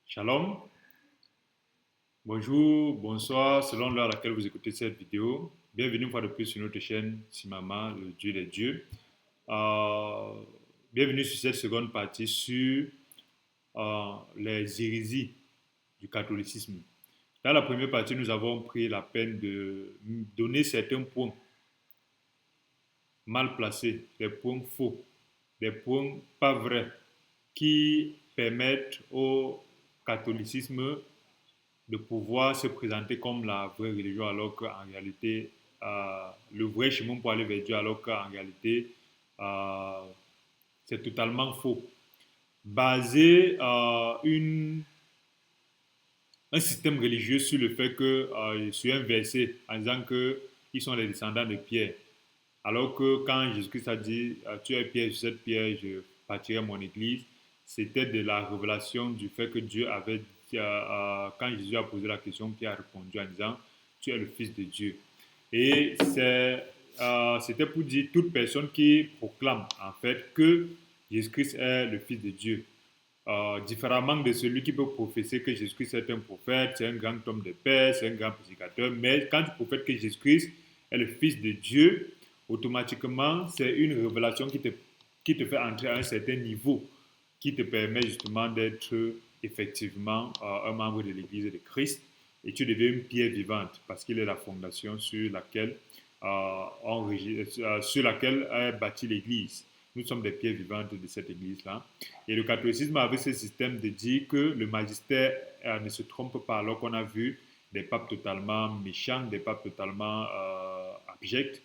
Shalom, bonjour, bonsoir, selon l'heure à laquelle vous écoutez cette vidéo. Bienvenue une fois de plus sur notre chaîne Simama, le Dieu des dieux. Euh, Bienvenue sur cette seconde partie sur les hérésies du catholicisme. Dans la première partie, nous avons pris la peine de donner certains points mal placés, des points faux, des points pas vrais qui permettent au catholicisme de pouvoir se présenter comme la vraie religion alors qu'en réalité, le vrai chemin pour aller vers Dieu alors qu'en réalité, euh, c'est totalement faux. Baser un système religieux sur le fait que, sur un verset en disant qu'ils sont les descendants de Pierre, alors que quand Jésus-Christ a dit, tu es Pierre, sur cette pierre, je bâtirai mon église, c'était de la révélation du fait que Dieu avait dit, quand Jésus a posé la question, Pierre a répondu en disant, tu es le Fils de Dieu. Et c'était pour dire toute personne qui proclame en fait que Jésus-Christ est le Fils de Dieu. Différemment de celui qui peut professer que Jésus-Christ est un prophète, c'est un grand homme de paix, c'est un grand prédicateur, mais quand tu prophètes que Jésus-Christ est le Fils de Dieu, automatiquement, c'est une révélation qui te fait entrer à un certain niveau, qui te permet justement d'être effectivement un membre de l'Église de Christ, et tu deviens une pierre vivante, parce qu'il est la fondation sur laquelle est bâtie l'Église. Nous sommes des pierres vivantes de cette église-là. Et le catholicisme avait ce système de dire que le magistère ne se trompe pas, alors qu'on a vu des papes totalement méchants, des papes totalement abjects.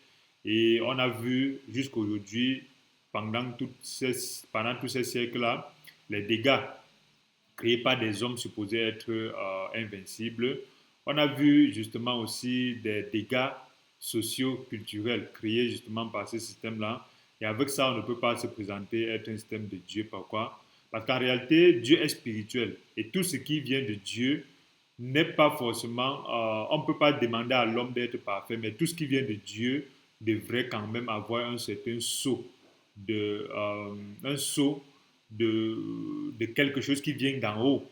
Et on a vu jusqu'aujourd'hui, pendant tous ces siècles-là, les dégâts créés par des hommes supposés être invincibles. On a vu justement aussi des dégâts sociaux, culturels créés justement par ce système-là. Et avec ça, on ne peut pas se présenter être un système de Dieu. Pourquoi? Parce qu'en réalité, Dieu est spirituel. Et tout ce qui vient de Dieu n'est pas forcément... on ne peut pas demander à l'homme d'être parfait, mais tout ce qui vient de Dieu devrait quand même avoir un certain saut un saut de quelque chose qui vient d'en haut,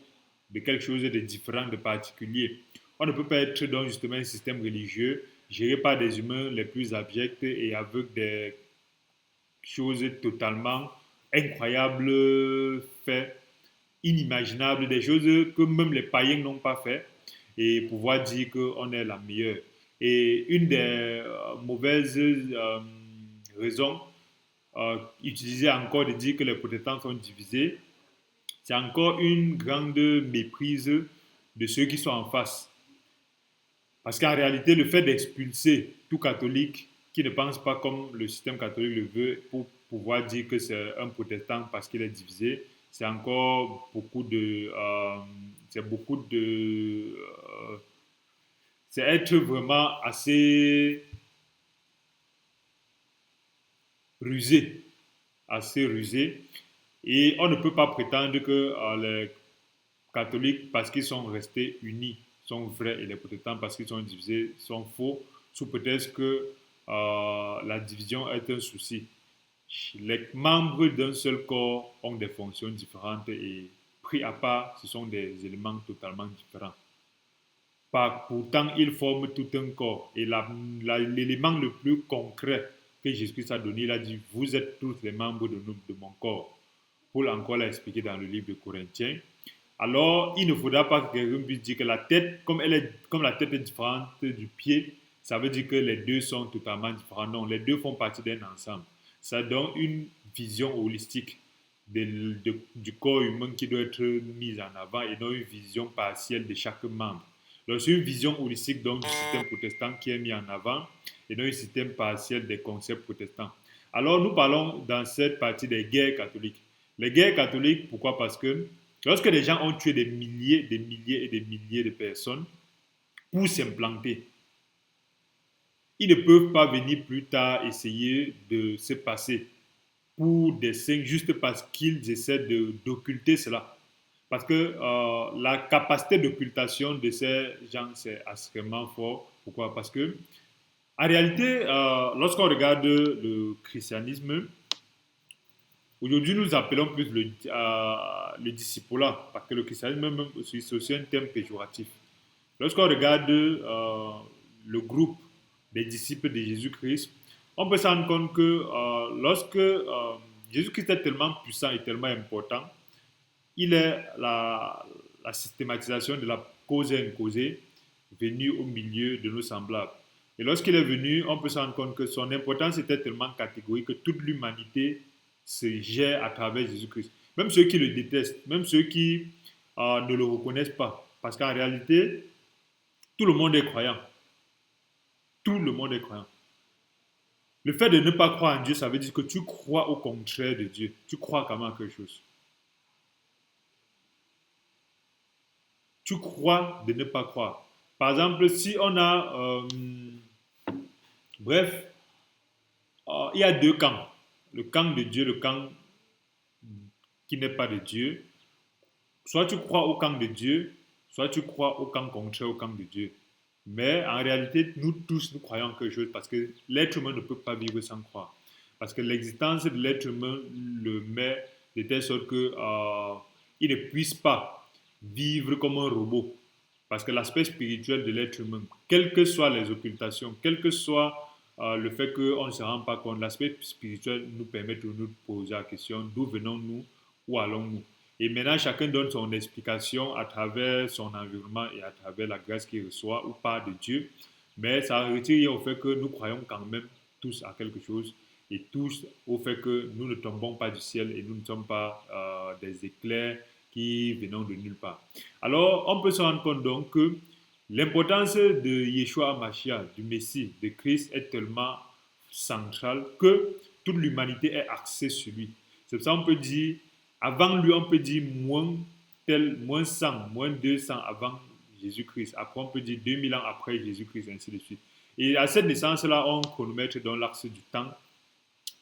de quelque chose de différent, de particulier. On ne peut pas être dans justement un système religieux géré par des humains les plus abjects et avec des choses totalement incroyables, fait, inimaginables, des choses que même les païens n'ont pas fait, et pouvoir dire qu'on est la meilleure. Et une des mauvaises raisons utilisées encore de dire que les protestants sont divisés, c'est encore une grande méprise de ceux qui sont en face. Parce qu'en réalité, le fait d'expulser tout catholique qui ne pense pas comme le système catholique le veut pour pouvoir dire que c'est un protestant parce qu'il est divisé, c'est encore c'est être vraiment assez rusé, assez rusé. Et on ne peut pas prétendre que les catholiques, parce qu'ils sont restés unis, sont vrais et les protestants, parce qu'ils sont divisés, sont faux, sous prétexte que la division est un souci. Les membres d'un seul corps ont des fonctions différentes et pris à part, ce sont des éléments totalement différents. Pourtant, ils forment tout un corps. Et l'élément le plus concret que Jésus-Christ a donné, il a dit, vous êtes tous les membres de mon corps. Paul encore l'a expliqué dans le livre de Corinthiens. Alors, il ne faudra pas que quelqu'un puisse dire que la tête, comme la tête est différente du pied, ça veut dire que les deux sont totalement différents. Non, les deux font partie d'un ensemble. Ça donne une vision holistique du corps humain qui doit être mise en avant et non une vision partielle de chaque membre. Donc, c'est une vision holistique donc, du système protestant qui est mis en avant et non un système partiel des concepts protestants. Alors, nous parlons dans cette partie des guerres catholiques. Les guerres catholiques, pourquoi? Parce que lorsque les gens ont tué des milliers, des milliers et des milliers de personnes pour s'implanter, ils ne peuvent pas venir plus tard essayer de se passer pour des signes juste parce qu'ils essaient d'occulter cela. Parce que la capacité d'occultation de ces gens, c'est extrêmement fort. Pourquoi? Parce que, en réalité, lorsqu'on regarde le christianisme, Aujourd'hui, nous appelons plus le discipulat, parce que le christianisme même, c'est aussi un terme péjoratif. Lorsqu'on regarde le groupe des disciples de Jésus-Christ, on peut se rendre compte que lorsque Jésus-Christ est tellement puissant et tellement important, il est la systématisation de la cause et causée venue au milieu de nos semblables. Et lorsqu'il est venu, on peut se rendre compte que son importance était tellement catégorique que toute l'humanité se gère à travers Jésus-Christ. Même ceux qui le détestent, même ceux qui ne le reconnaissent pas. Parce qu'en réalité, tout le monde est croyant. Tout le monde est croyant. Le fait de ne pas croire en Dieu, ça veut dire que tu crois au contraire de Dieu. Tu crois quand même à quelque chose. Tu crois de ne pas croire. Par exemple, si on a... bref, il y a deux camps. Le camp de Dieu, le camp qui n'est pas de Dieu. Soit tu crois au camp de Dieu, soit tu crois au camp contraire au camp de Dieu. Mais en réalité, nous tous, nous croyons en quelque chose parce que l'être humain ne peut pas vivre sans croire. Parce que l'existence de l'être humain le met de telle sorte que il ne puisse pas vivre comme un robot. Parce que l'aspect spirituel de l'être humain, quelles que soient les occultations, quel que soit le fait qu'on ne se rend pas compte, l'aspect spirituel nous permet de nous poser la question d'où venons-nous, où allons-nous. Et maintenant, chacun donne son explication à travers son environnement et à travers la grâce qu'il reçoit ou pas de Dieu. Mais ça retire au fait que nous croyons quand même tous à quelque chose et tous au fait que nous ne tombons pas du ciel et nous ne sommes pas des éclairs qui venons de nulle part. Alors, on peut se rendre compte donc que l'importance de Yeshua HaMashiach, du Messie, de Christ, est tellement centrale que toute l'humanité est axée sur lui. C'est pour ça qu'on peut dire, avant lui, on peut dire moins 100, moins 200 avant Jésus-Christ. Après, on peut dire 2000 ans après Jésus-Christ, ainsi de suite. Et à cette naissance-là, on chronomètre dans l'axe du temps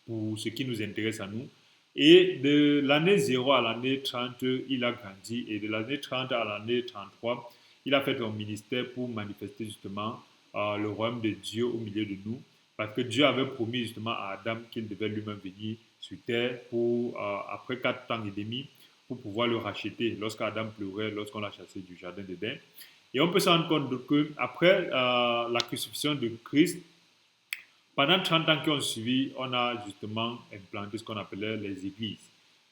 pour ce qui nous intéresse à nous. Et de l'année 0 à l'année 30, il a grandi. Et de l'année 30 à l'année 33, il a fait un ministère pour manifester justement le royaume de Dieu au milieu de nous. Parce que Dieu avait promis justement à Adam qu'il devait lui-même venir sur terre pour, après 4 ans et demi pour pouvoir le racheter lorsqu'Adam pleurait, lorsqu'on l'a chassé du jardin d'Éden. Et on peut se rendre compte qu'après la crucifixion de Christ, pendant 30 ans qui ont suivi, on a justement implanté ce qu'on appelait les églises.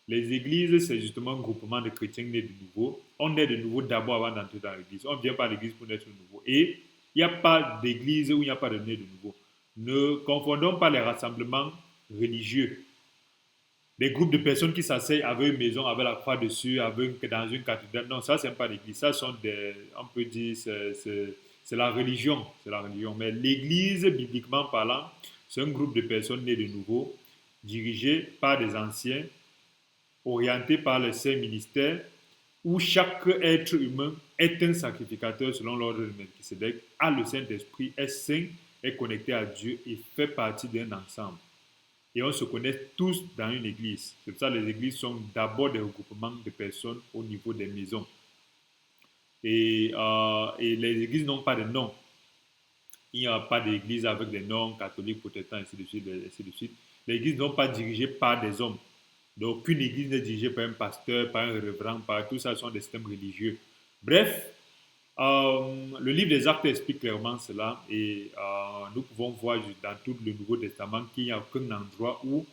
Les églises, c'est justement un groupement de chrétiens nés de nouveau. On est de nouveau d'abord avant d'entrer dans l'église. On ne vient pas à l'église pour naître de nouveau. Et il n'y a pas d'église où il n'y a pas de né de nouveau. Ne confondons pas les rassemblements religieux. Des groupes de personnes qui s'asseyent avec une maison, avec la croix dessus, dans une cathédrale. Non, ça, ce n'est pas l'église. Ça, sont des, on peut dire, c'est la religion. C'est la religion. Mais l'église, bibliquement parlant, c'est un groupe de personnes nées de nouveau, dirigées par des anciens, orientés par les saints ministères, où chaque être humain est un sacrificateur selon l'ordre de Melchisedec, a le Saint-Esprit, est saint, est connecté à Dieu et fait partie d'un ensemble. Et on se connaît tous dans une église. C'est pour ça que les églises sont d'abord des regroupements de personnes au niveau des maisons. Et les églises n'ont pas de nom. Il n'y a pas d'église avec des noms catholiques, protestants, ainsi de suite, ainsi de suite. Les églises ne sont pas dirigées par des hommes. Donc, aucune église n'est dirigée par un pasteur, par un révérend, par tout ça sont des systèmes religieux. Bref, le livre des Actes explique clairement cela et nous pouvons voir dans tout le Nouveau Testament qu'il n'y a aucun endroit où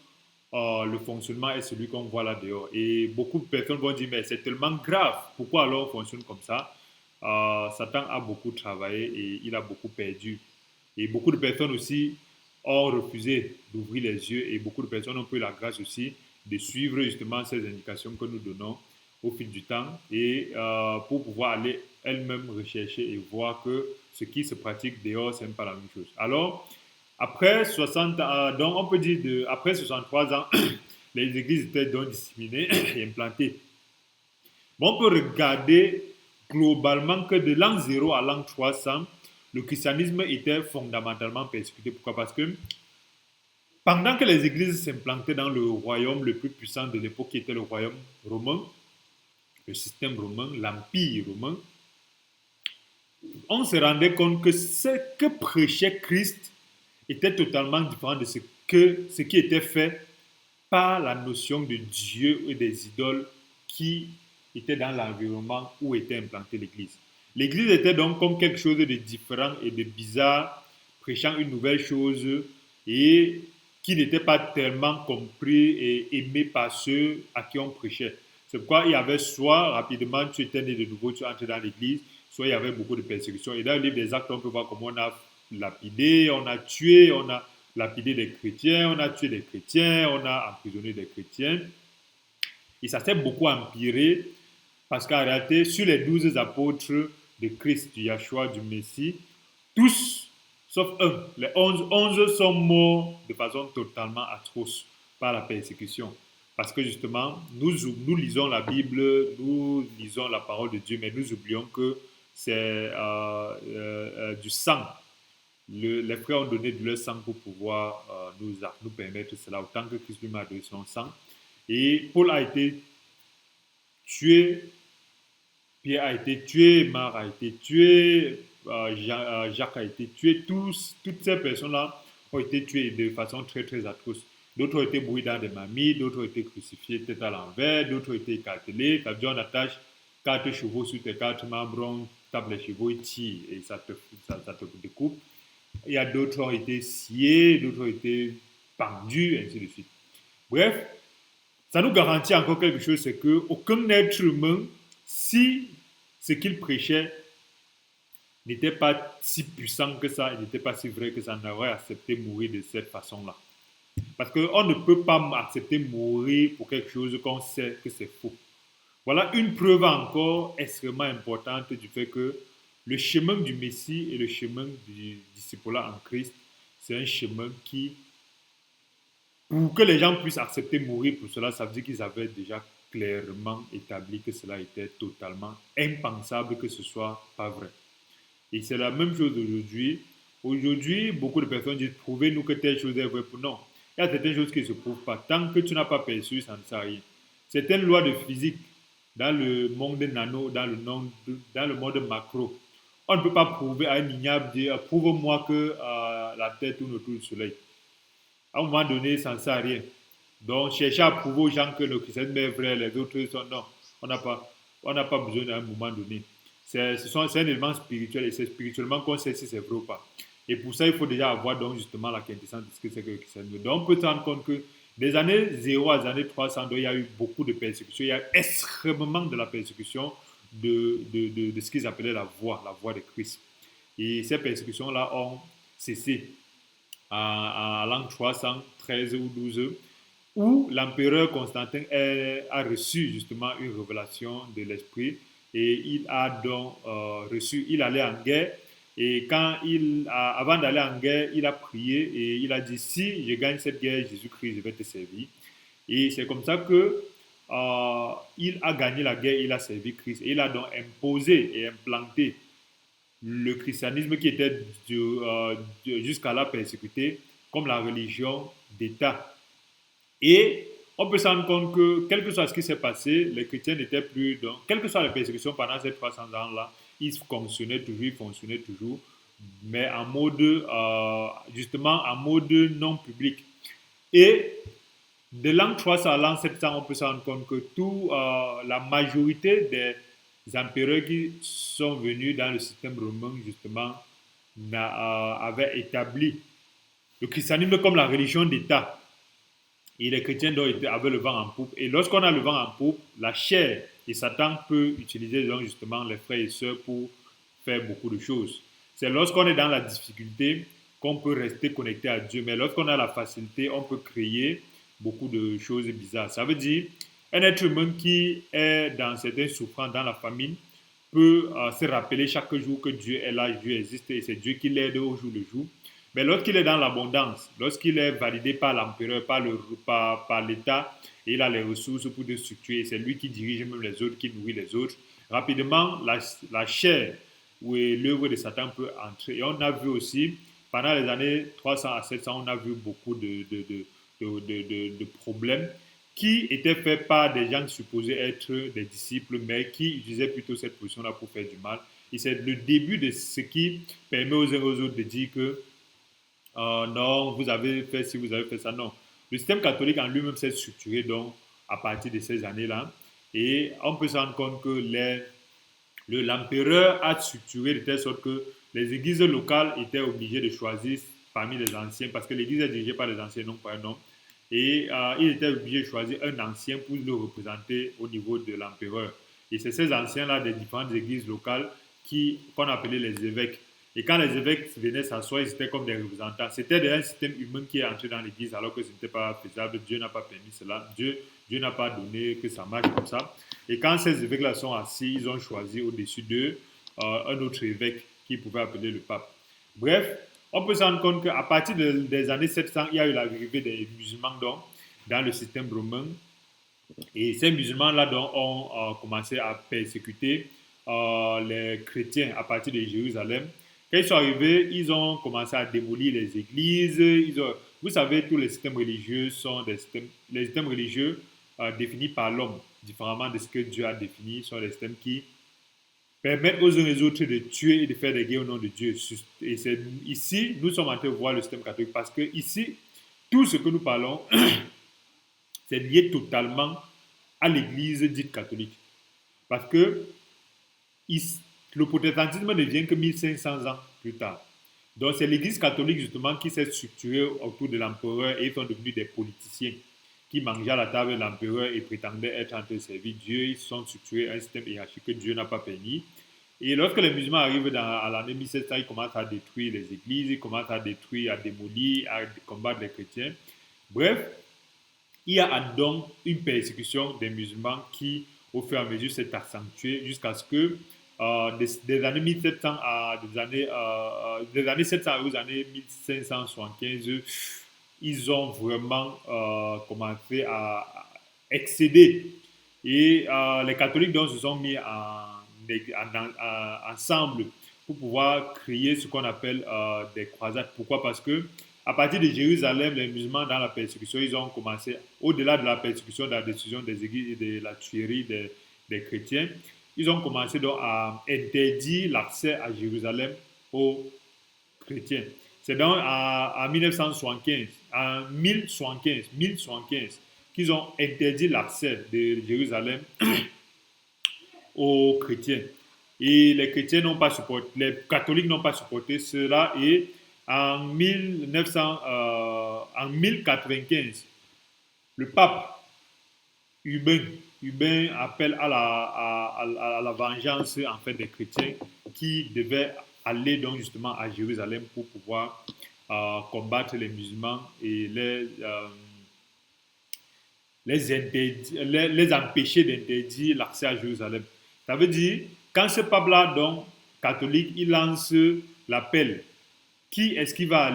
le fonctionnement est celui qu'on voit là dehors. Et beaucoup de personnes vont dire, mais c'est tellement grave, pourquoi alors on fonctionne comme ça? Satan a beaucoup travaillé et il a beaucoup perdu. Et beaucoup de personnes aussi ont refusé d'ouvrir les yeux et beaucoup de personnes ont eu la grâce aussi de suivre justement ces indications que nous donnons au fil du temps et pour pouvoir aller elles-mêmes rechercher et voir que ce qui se pratique dehors, ce n'est pas la même chose. Alors, après 60 ans, donc on peut dire après 63 ans, les églises étaient donc disséminées et implantées. Bon, on peut regarder globalement que de l'an 0 à l'an 300, le christianisme était fondamentalement persécuté. Pourquoi? Parce que pendant que les églises s'implantaient dans le royaume le plus puissant de l'époque, qui était le royaume romain, le système romain, l'empire romain, on se rendait compte que ce que prêchait Christ était totalement différent de ce qui était fait par la notion de Dieu et des idoles qui étaient dans l'environnement où était implantée l'Église. L'Église était donc comme quelque chose de différent et de bizarre, prêchant une nouvelle chose et qui n'était pas tellement compris et aimé par ceux à qui on prêchait. C'est pourquoi il y avait soit rapidement tu étais né de nouveau, tu entres dans l'église, soit il y avait beaucoup de persécutions. Et dans le livre des Actes, on peut voir comment on a lapidé, on a tué, on a lapidé des chrétiens, on a tué des chrétiens, on a emprisonné des chrétiens. Et ça s'est beaucoup empiré parce qu'en réalité, sur les 12 apôtres de Christ, du Yahshua, du Messie, tous, sauf un, les 11 sont morts de façon totalement atroce par la persécution. Parce que justement, nous lisons la Bible, nous lisons la parole de Dieu, mais nous oublions que c'est du sang. Les frères ont donné de leur sang pour pouvoir nous permettre cela, autant que Christ lui a donné son sang. Et Paul a été tué, Pierre a été tué, Marc a été tué, Jacques a été tué. Toutes ces personnes-là ont été tuées de façon très, très atroce. D'autres ont été brûlés dans des marmites, d'autres ont été crucifiés tête à l'envers, d'autres ont été écartelés. Quand on attache 4 chevaux sur tes 4 membres, on tape les chevaux, ils tirent et ça te découpe. Il y a d'autres qui ont été sciés, d'autres ont été pendus, ainsi de suite. Bref, ça nous garantit encore quelque chose, c'est qu'aucun être humain, si ce qu'il prêchait n'était pas si puissant que ça, il n'était pas si vrai que ça, n'aurait accepté mourir de cette façon-là. Parce qu'on ne peut pas accepter mourir pour quelque chose qu'on sait que c'est faux. Voilà une preuve encore extrêmement importante du fait que le chemin du Messie et le chemin du discipulat en Christ, c'est un chemin qui, pour que les gens puissent accepter mourir pour cela, ça veut dire qu'ils avaient déjà clairement établi que cela était totalement impensable que ce soit pas vrai. Et c'est la même chose aujourd'hui. Aujourd'hui, beaucoup de personnes disent prouvez-nous que telle chose est vraie. Non, il y a certaines choses qui ne se prouvent pas. Tant que tu n'as pas perçu, ça ne sert à rien. Certaines lois de physique dans le monde nano, dans le monde macro, on ne peut pas prouver à un ignabre dire prouve-moi que la Terre tourne autour du Soleil. À un moment donné, ça ne sert à rien. Donc, chercher à prouver aux gens que le christianisme est vrai, les autres sont non. On n'a pas, on n'a pas besoin à un moment donné. C'est un élément spirituel et c'est spirituellement qu'on sait si c'est vrai ou pas. Et pour ça, il faut déjà avoir donc justement la quintessence de ce que c'est que le christianisme. Donc, on peut se rendre compte que des années 0 à des années 300, donc, il y a eu beaucoup de persécutions. Il y a extrêmement de la persécution de ce qu'ils appelaient la voie de Christ. Et ces persécutions-là ont cessé à l'an 313 ou 12, où l'empereur Constantin a reçu justement une révélation de l'Esprit et il a donc il allait en guerre et avant d'aller en guerre, il a prié et il a dit si je gagne cette guerre, Jésus-Christ, je vais te servir. Et c'est comme ça que il a gagné la guerre, il a servi Christ et il a donc imposé et implanté le christianisme qui était jusqu'à là persécuté comme la religion d'État. Et on peut se rendre compte que, quel que soit ce qui s'est passé, les chrétiens n'étaient plus dans. Quelle que soit la persécution pendant ces 300 ans-là, ils fonctionnaient toujours, mais en mode, justement, en mode non public. Et de l'an 300 à l'an 700, on peut se rendre compte que la majorité des empereurs qui sont venus dans le système romain, justement, avaient établi le christianisme comme la religion d'État. Et les chrétiens avaient le vent en poupe. Et lorsqu'on a le vent en poupe, la chair et Satan peut utiliser donc justement les frères et sœurs pour faire beaucoup de choses. C'est lorsqu'on est dans la difficulté qu'on peut rester connecté à Dieu. Mais lorsqu'on a la facilité, on peut créer beaucoup de choses bizarres. Ça veut dire, un être humain qui est dans certaines souffrances, dans la famine, peut se rappeler chaque jour que Dieu est là, Dieu existe et c'est Dieu qui l'aide au jour le jour. Mais lorsqu'il est dans l'abondance, lorsqu'il est validé par l'empereur, par l'État, et il a les ressources pour te structurer, c'est lui qui dirige même les autres, qui nourrit les autres, rapidement, la chair ou l'œuvre de Satan peut entrer. Et on a vu aussi, pendant les années 300 à 700, on a vu beaucoup de problèmes qui étaient faits par des gens supposés être des disciples, mais qui utilisaient plutôt cette position-là pour faire du mal. Et c'est le début de ce qui permet aux uns et aux autres de dire que non, vous avez fait ci, vous avez fait ça. Non. Le système catholique en lui-même s'est structuré donc à partir de ces années-là. Et on peut se rendre compte que l'empereur a structuré de telle sorte que les églises locales étaient obligées de choisir parmi les anciens, parce que l'église est dirigée par les anciens, non pas un homme. Et il était obligé de choisir un ancien pour le représenter au niveau de l'empereur. Et c'est ces anciens-là des différentes églises locales qu'on appelait les évêques. Et quand les évêques venaient s'asseoir, ils étaient comme des représentants. C'était un système humain qui est entré dans l'église alors que ce n'était pas faisable. Dieu n'a pas permis cela. Dieu n'a pas donné que ça marche comme ça. Et quand ces évêques-là sont assis, ils ont choisi au-dessus d'eux un autre évêque qui pouvait appeler le pape. Bref, on peut se rendre compte qu'à partir des années 700, il y a eu l'arrivée des musulmans donc, dans le système romain. Et ces musulmans-là ont commencé à persécuter les chrétiens à partir de Jérusalem. Quand ils sont arrivés, ils ont commencé à démolir les églises. Vous savez, tous les systèmes religieux sont les systèmes religieux définis par l'homme, différemment de ce que Dieu a défini, sont des systèmes qui permettent aux uns et aux autres de tuer et de faire des guerres au nom de Dieu. Et c'est ici, nous sommes en train de voir le système catholique parce que ici, tout ce que nous parlons, c'est lié totalement à l'église dite catholique. Parce que le protestantisme ne vient que 1500 ans plus tard. Donc c'est l'église catholique justement qui s'est structurée autour de l'empereur et ils sont devenus des politiciens qui mangeaient à la table de l'empereur et prétendaient être en train de servir Dieu. Ils sont structurés un système hiérarchique que Dieu n'a pas permis. Et lorsque les musulmans arrivent à l'année 1700, ils commencent à détruire les églises, ils commencent à détruire, à démolir, à combattre les chrétiens. Bref, il y a donc une persécution des musulmans qui, au fur et à mesure, s'est accentuée jusqu'à ce que des années 1700 à des années 700 aux années 1575, ils ont vraiment commencé à excéder. Et les catholiques donc se sont mis ensemble pour pouvoir créer ce qu'on appelle des croisades. Pourquoi? Parce que à partir de Jérusalem, les musulmans dans la persécution, ils ont commencé, au-delà de la persécution, de la décision des églises et de la tuerie des chrétiens, ils ont commencé donc à interdire l'accès à Jérusalem aux chrétiens. C'est donc en 1975, en 1075, qu'ils ont interdit l'accès de Jérusalem aux chrétiens. Et les chrétiens n'ont pas supporté, les catholiques n'ont pas supporté cela. Et en 1095, le pape Urbain appelle à la vengeance en fait, des chrétiens qui devaient aller donc justement à Jérusalem pour pouvoir combattre les musulmans et les empêcher d'interdire l'accès à Jérusalem. Ça veut dire, quand ce pape-là, donc, catholique, il lance l'appel, qui est-ce qui va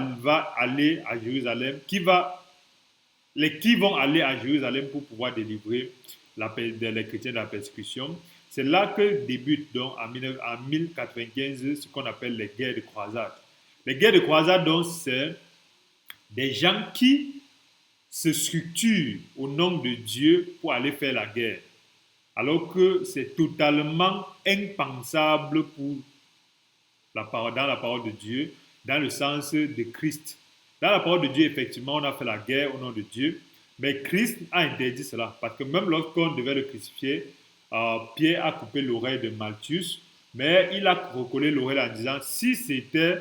aller à Jérusalem, qui vont aller à Jérusalem pour pouvoir délivrer les chrétiens de la persécution. C'est là que débute donc en 1095 ce qu'on appelle les guerres de croisade. Les guerres de croisade, donc, c'est des gens qui se structurent au nom de Dieu pour aller faire la guerre. Alors que c'est totalement impensable dans la parole de Dieu, dans le sens de Christ. Dans la parole de Dieu, effectivement, on a fait la guerre au nom de Dieu, mais Christ a interdit cela, parce que même lorsqu'on devait le crucifier, Pierre a coupé l'oreille de Malchus, mais il a recollé l'oreille en disant, si c'était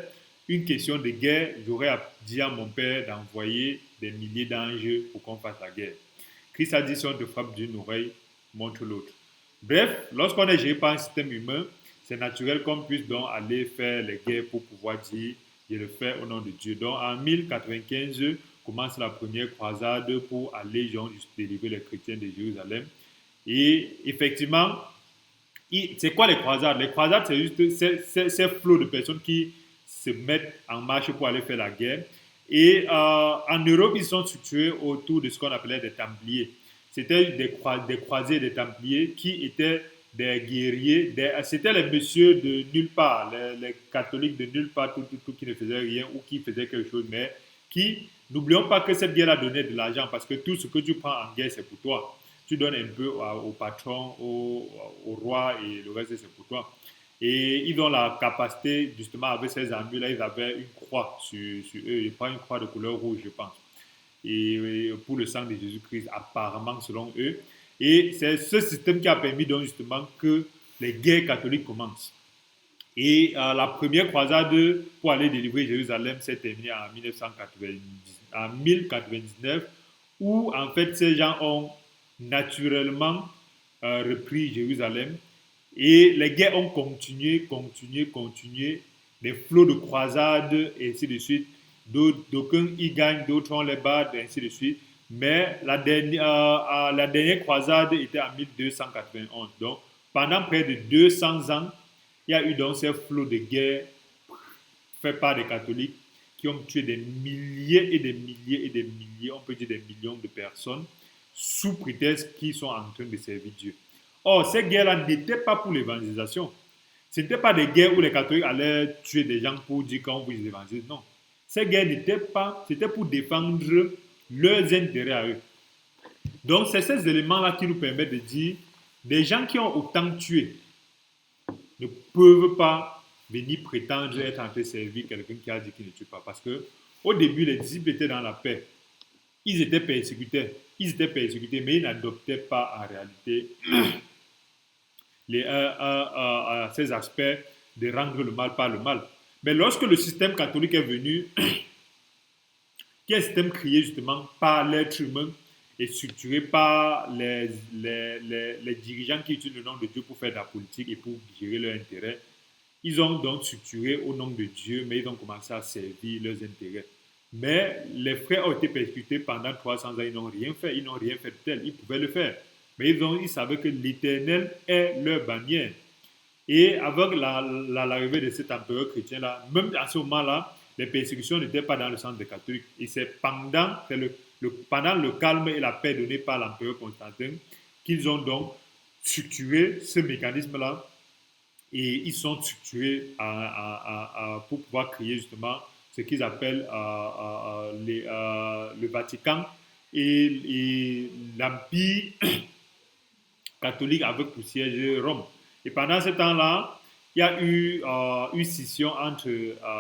une question de guerre, j'aurais dit à mon Père d'envoyer des milliers d'anges pour qu'on fasse la guerre. Christ a dit, si on te frappe d'une oreille, montre l'autre. Bref, lorsqu'on est géré par un système humain, c'est naturel qu'on puisse donc aller faire les guerres pour pouvoir dire, je le fais au nom de Dieu. Donc en 1095, commence la première croisade pour aller juste délivrer les chrétiens de Jérusalem. Et effectivement, c'est quoi les croisades? Les croisades, c'est juste ces flots de personnes qui se mettent en marche pour aller faire la guerre. Et en Europe, ils sont structurés autour de ce qu'on appelait des Templiers. C'était des croisés des Templiers qui étaient des guerriers, c'était les messieurs de nulle part, les catholiques de nulle part, tout qui ne faisaient rien ou qui faisaient quelque chose, mais qui, n'oublions pas que cette guerre a donné de l'argent parce que tout ce que tu prends en guerre, c'est pour toi. Tu donnes un peu au patron, au roi et le reste, c'est pour toi. Et ils ont la capacité, justement, avec ces armures-là, ils avaient une croix sur eux, pas une croix de couleur rouge, je pense. et pour le sang de Jésus-Christ, apparemment selon eux. Et c'est ce système qui a permis donc justement que les guerres catholiques commencent. Et la première croisade pour aller délivrer Jérusalem s'est terminée en 1099, où en fait ces gens ont naturellement repris Jérusalem. Et les guerres ont continué, des flots de croisades, et ainsi de suite. D'aucuns y gagnent, d'autres on les bat, et ainsi de suite. Mais la dernière croisade était en 1291. Donc, pendant près de 200 ans, il y a eu donc ces flots de guerre faits par des catholiques qui ont tué des milliers et des milliers et des milliers, on peut dire des millions de personnes, sous prétexte qu'ils sont en train de servir Dieu. Or, ces guerres-là n'étaient pas pour l'évangélisation. Ce n'étaient pas des guerres où les catholiques allaient tuer des gens pour dire qu'on vous évangélise. Non. Ces guerres n'étaient pas, c'était pour défendre leurs intérêts à eux. Donc, c'est ces éléments-là qui nous permettent de dire des gens qui ont autant tué ne peuvent pas venir prétendre être en train de servir quelqu'un qui a dit qu'il ne tue pas. Parce que au début, les disciples étaient dans la paix. Ils étaient persécutés, mais ils n'adoptaient pas en réalité ces aspects de rendre le mal par le mal. Mais lorsque le système catholique est venu, qui est un système créé justement par l'être humain et structuré par les dirigeants qui utilisent le nom de Dieu pour faire de la politique et pour gérer leurs intérêts, ils ont donc structuré au nom de Dieu, mais ils ont commencé à servir leurs intérêts. Mais les frères ont été persécutés pendant 300 ans, ils n'ont rien fait de tel, ils pouvaient le faire. Mais ils savaient que l'Éternel est leur bannière. Et avec l'arrivée de cet empereur chrétien-là, même à ce moment-là, les persécutions n'étaient pas dans le sens des catholiques. Et c'est pendant le calme et la paix donnée par l'empereur Constantin qu'ils ont donc structuré ce mécanisme-là. Et ils sont structurés pour pouvoir créer justement ce qu'ils appellent le Vatican et l'Empire catholique avec pour siège Rome. Et pendant ce temps-là, il y a eu une scission entre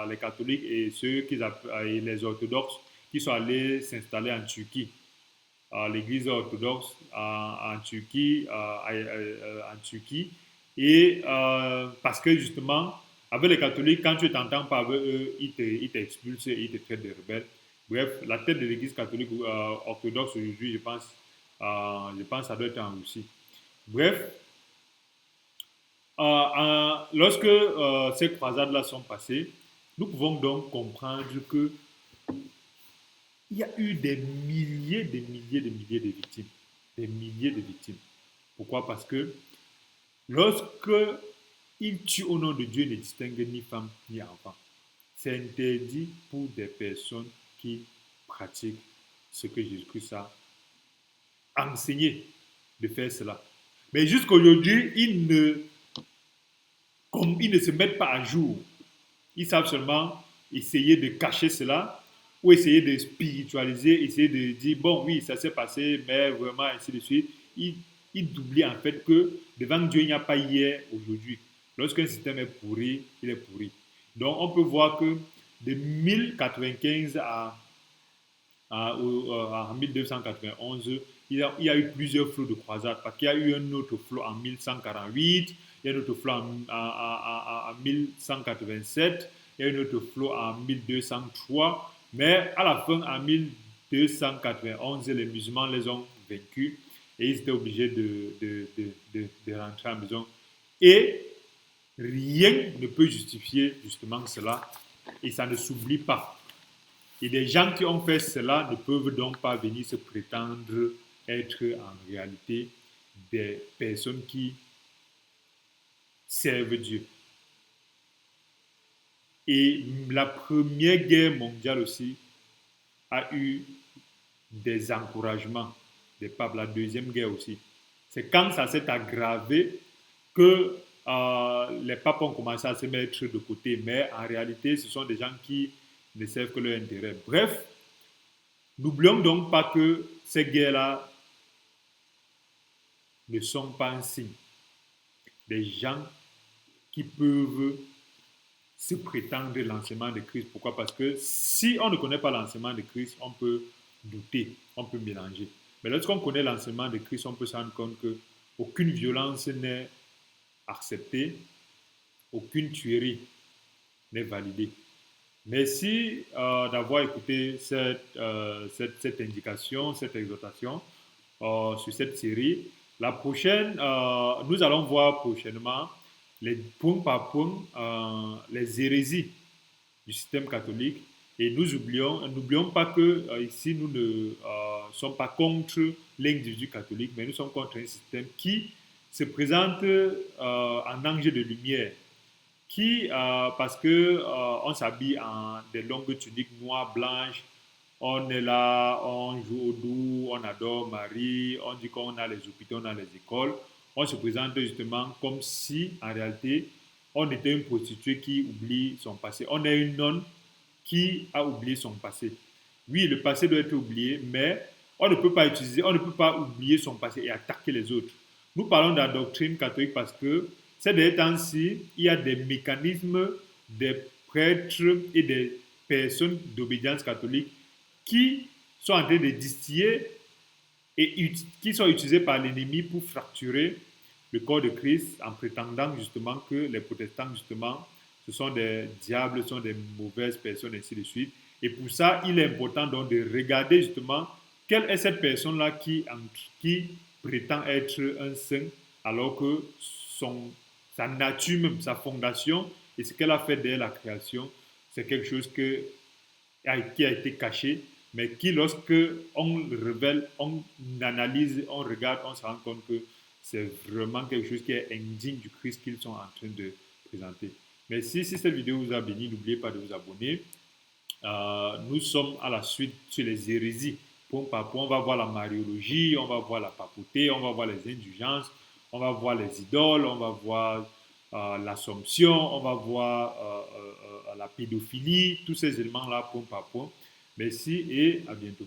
les catholiques et et les orthodoxes qui sont allés s'installer en Turquie. L'église orthodoxe en Turquie, et parce que justement, avec les catholiques, quand tu t'entends pas avec eux, ils t'expulsent et ils te traitent de rebelle. Bref, la tête de l'église catholique orthodoxe aujourd'hui, je pense que ça doit être en Russie. Bref, lorsque ces croisades-là sont passées, nous pouvons donc comprendre que il y a eu des milliers, des milliers, des milliers de victimes. Des milliers de victimes. Pourquoi? Parce que lorsque il tue au nom de Dieu, ne distingue ni femme ni enfant. C'est interdit pour des personnes qui pratiquent ce que Jésus-Christ a enseigné de faire cela. Mais jusqu'aujourd'hui, ils ne se mettent pas à jour. Ils savent seulement essayer de cacher cela ou essayer de spiritualiser, essayer de dire, bon, oui, ça s'est passé, mais vraiment, ainsi de suite. Ils oublient en fait que devant Dieu, il n'y a pas hier, aujourd'hui. Lorsqu'un système est pourri, il est pourri. Donc, on peut voir que de 1095 en 1291, il y a eu plusieurs flots de croisades, parce qu'il y a eu un autre flot en 1148, il y a un autre flot en 1187, il y a un autre flot en 1203, mais à la fin, en 1291, les musulmans les ont vaincus et ils étaient obligés de rentrer à la maison. Et rien ne peut justifier justement cela, et ça ne s'oublie pas. Et des gens qui ont fait cela ne peuvent donc pas venir se prétendre être en réalité des personnes qui servent Dieu. Et la Première Guerre mondiale aussi a eu des encouragements des papes, la Deuxième Guerre aussi. C'est quand ça s'est aggravé que les papes ont commencé à se mettre de côté. Mais en réalité, ce sont des gens qui ne servent que leur intérêt. Bref, n'oublions donc pas que ces guerres-là ne sont pas un signe des gens qui peuvent se prétendre l'enseignement de Christ. Pourquoi? Parce que si on ne connaît pas l'enseignement de Christ, on peut douter, on peut mélanger. Mais lorsqu'on connaît l'enseignement de Christ, on peut se rendre compte qu'aucune violence n'est acceptée, aucune tuerie n'est validée. Merci d'avoir écouté cette indication, cette exhortation sur cette série. La prochaine, nous allons voir prochainement point par point les hérésies du système catholique. Et n'oublions pas que ici, nous ne sommes pas contre l'individu catholique, mais nous sommes contre un système qui se présente en ange de lumière, qui, parce que on s'habille en des longues tuniques noires, blanches, on est là, on joue au doux, on adore Marie, on dit qu'on a les hôpitaux, on a les écoles, on se présente justement comme si, en réalité, on était une prostituée qui oublie son passé. On est une nonne qui a oublié son passé. Oui, le passé doit être oublié, mais on ne peut pas oublier son passé et attaquer les autres. Nous parlons de la doctrine catholique parce que ces derniers temps-ci, il y a des mécanismes des prêtres et des personnes d'obédience catholique qui sont en train de distiller et qui sont utilisés par l'ennemi pour fracturer le corps de Christ en prétendant justement que les protestants, justement, ce sont des diables, ce sont des mauvaises personnes, ainsi de suite. Et pour ça, il est important donc de regarder justement quelle est cette personne-là qui prétend être un saint alors que sa nature même, sa fondation et ce qu'elle a fait dès la création, c'est quelque chose qui a été caché, mais qui, lorsque on révèle, on analyse, on regarde, on se rend compte que c'est vraiment quelque chose qui est indigne du Christ qu'ils sont en train de présenter. Merci, si cette vidéo vous a béni, n'oubliez pas de vous abonner. Nous sommes à la suite sur les hérésies. Point par point, on va voir la mariologie, on va voir la papauté, on va voir les indulgences, on va voir les idoles, on va voir l'Assomption, on va voir la pédophilie, tous ces éléments-là, point par point. Merci et à bientôt.